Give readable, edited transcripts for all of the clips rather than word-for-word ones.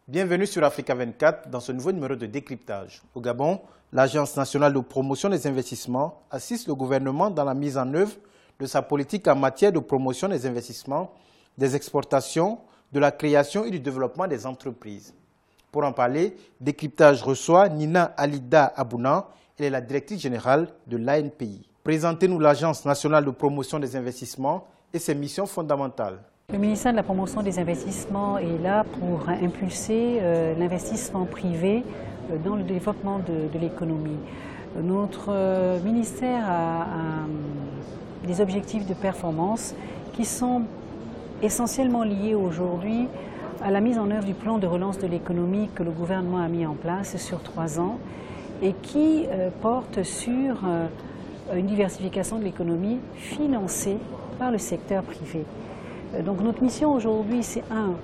Bienvenue sur Africa 24 dans ce nouveau numéro de décryptage. Au Gabon, l'Agence nationale de promotion des investissements assiste le gouvernement dans la mise en œuvre de sa politique en matière de promotion des investissements, des exportations, de la création et du développement des entreprises. Pour en parler, Décryptage reçoit Nina Alida Abouna, elle est la directrice générale de l'ANPI. Présentez-nous l'Agence nationale de promotion des investissements et ses missions fondamentales. Le ministère de la promotion des investissements est là pour impulser l'investissement privé dans le développement de l'économie. Notre ministère a des objectifs de performance qui sont essentiellement liés aujourd'hui à la mise en œuvre du plan de relance de l'économie que le gouvernement a mis en place sur 3 ans et qui porte sur une diversification de l'économie financée par le secteur privé. Donc notre mission aujourd'hui, c'est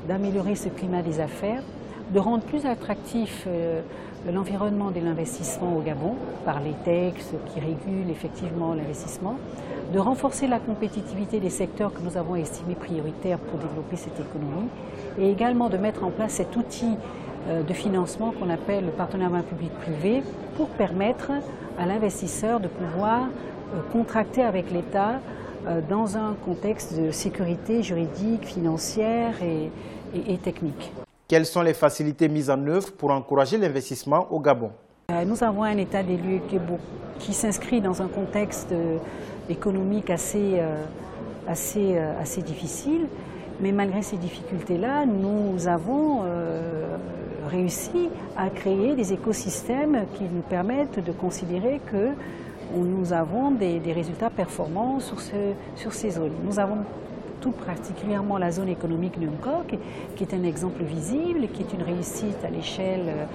d'améliorer ce climat des affaires, de rendre plus attractif l'environnement de l'investissement au Gabon par les textes qui régulent effectivement l'investissement, de renforcer la compétitivité des secteurs que nous avons estimés prioritaires pour développer cette économie et également de mettre en place cet outil de financement qu'on appelle le partenariat public-privé pour permettre à l'investisseur de pouvoir contracter avec l'État dans un contexte de sécurité juridique, financière et technique. Quelles sont les facilités mises en œuvre pour encourager l'investissement au Gabon? Nous avons un état des lieux qui s'inscrit dans un contexte économique assez difficile, mais malgré ces difficultés-là, nous avons réussi à créer des écosystèmes qui nous permettent de considérer que nous avons des résultats performants sur ces zones. Nous avons tout particulièrement la zone économique de Nkok, qui est un exemple visible, qui est une réussite à l'échelle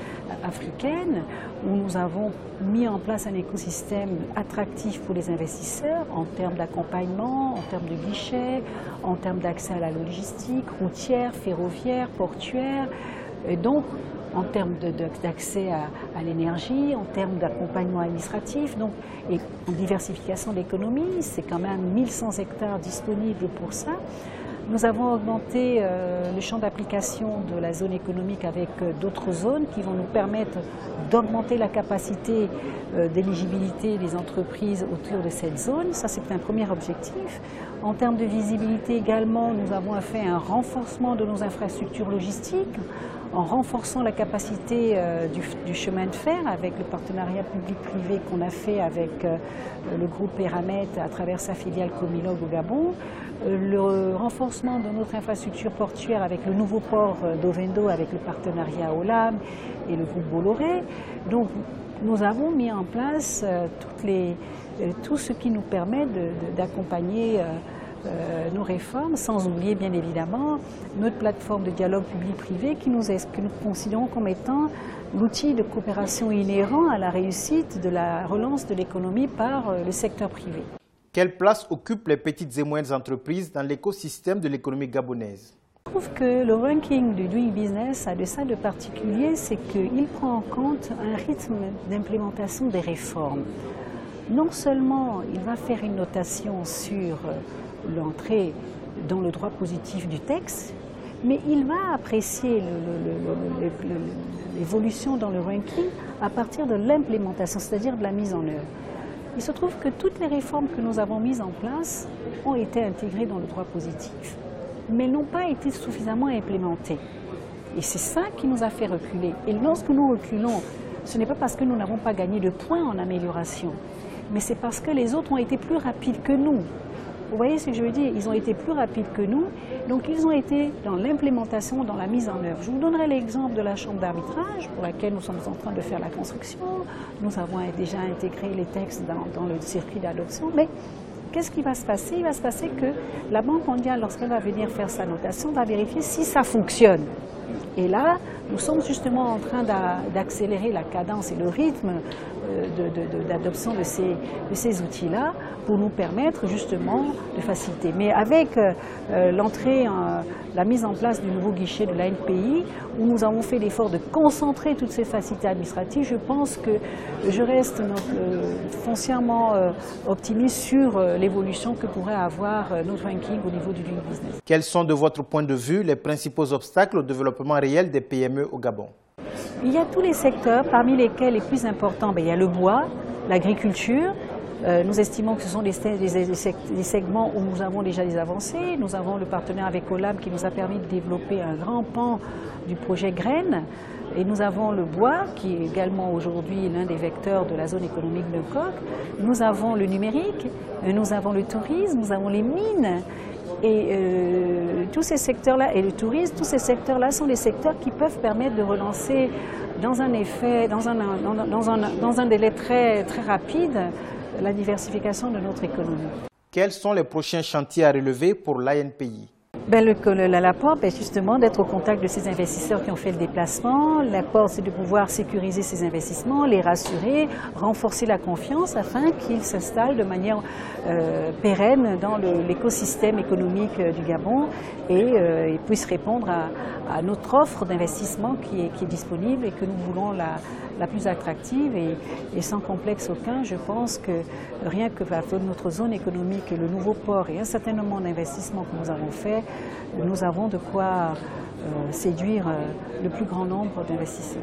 africaine, où nous avons mis en place un écosystème attractif pour les investisseurs en termes d'accompagnement, en termes de guichets, en termes d'accès à la logistique routière, ferroviaire, portuaire, et donc en termes d'accès à l'énergie, en termes d'accompagnement administratif, donc, et en diversification de l'économie, c'est quand même 1100 hectares disponibles pour ça. Nous avons augmenté le champ d'application de la zone économique avec d'autres zones qui vont nous permettre d'augmenter la capacité d'éligibilité des entreprises autour de cette zone. Ça, c'est un premier objectif. En termes de visibilité également, nous avons fait un renforcement de nos infrastructures logistiques en renforçant la capacité du chemin de fer avec le partenariat public-privé qu'on a fait avec le groupe Eramet à travers sa filiale Comilog au Gabon, le renforcement de notre infrastructure portuaire avec le nouveau port d'Ovendo avec le partenariat Olam et le groupe Bolloré. Donc nous avons mis en place tout ce qui nous permet d'accompagner nos réformes, sans oublier bien évidemment notre plateforme de dialogue public-privé que nous considérons comme étant l'outil de coopération inhérent à la réussite de la relance de l'économie par le secteur privé. Quelle place occupent les petites et moyennes entreprises dans l'écosystème de l'économie gabonaise? Je trouve que le ranking du Doing Business a de ça de particulier, c'est qu'il prend en compte un rythme d'implémentation des réformes. Non seulement il va faire une notation sur l'entrée dans le droit positif du texte, mais il va apprécier l'évolution dans le ranking à partir de l'implémentation, c'est-à-dire de la mise en œuvre. Il se trouve que toutes les réformes que nous avons mises en place ont été intégrées dans le droit positif, mais n'ont pas été suffisamment implémentées. Et c'est ça qui nous a fait reculer. Et lorsque nous reculons, ce n'est pas parce que nous n'avons pas gagné de points en amélioration, mais c'est parce que les autres ont été plus rapides que nous. Vous voyez ce que je veux dire? Ils ont été plus rapides que nous, donc ils ont été dans l'implémentation, dans la mise en œuvre. Je vous donnerai l'exemple de la chambre d'arbitrage pour laquelle nous sommes en train de faire la construction. Nous avons déjà intégré les textes dans le circuit d'adoption, mais qu'est-ce qui va se passer? Il va se passer que la Banque mondiale, lorsqu'elle va venir faire sa notation, va vérifier si ça fonctionne. Et là, nous sommes justement en train d'accélérer la cadence et le rythme d'adoption de ces outils-là pour nous permettre justement de faciliter. Mais avec l'entrée, la mise en place du nouveau guichet de l'ANPI, où nous avons fait l'effort de concentrer toutes ces facilités administratives, je pense que je reste foncièrement optimiste sur l'évolution que pourrait avoir notre ranking au niveau du Doing Business. Quels sont de votre point de vue les principaux obstacles au développement réel des PME PME au Gabon? Il y a tous les secteurs, parmi lesquels les plus importants, il y a le bois, l'agriculture. Nous estimons que ce sont des segments où nous avons déjà des avancées. Nous avons le partenaire avec Olam qui nous a permis de développer un grand pan du projet Graines. Et nous avons le bois, qui est également aujourd'hui l'un des vecteurs de la zone économique de Coq. Nous avons le numérique, nous avons le tourisme, nous avons les mines. Et tous ces secteurs-là, et le tourisme, tous ces secteurs-là sont des secteurs qui peuvent permettre de relancer dans un délai très rapide la diversification de notre économie. Quels sont les prochains chantiers à relever pour l'ANPI? L'apport, c'est justement d'être au contact de ces investisseurs qui ont fait le déplacement. L'apport, c'est de pouvoir sécuriser ces investissements, les rassurer, renforcer la confiance afin qu'ils s'installent de manière pérenne dans l'écosystème économique du Gabon et puissent répondre à notre offre d'investissement qui est disponible et que nous voulons la plus attractive et sans complexe aucun. Je pense que rien que notre zone économique et le nouveau port et un certain nombre d'investissements que nous avons faits, nous avons de quoi séduire le plus grand nombre d'investisseurs.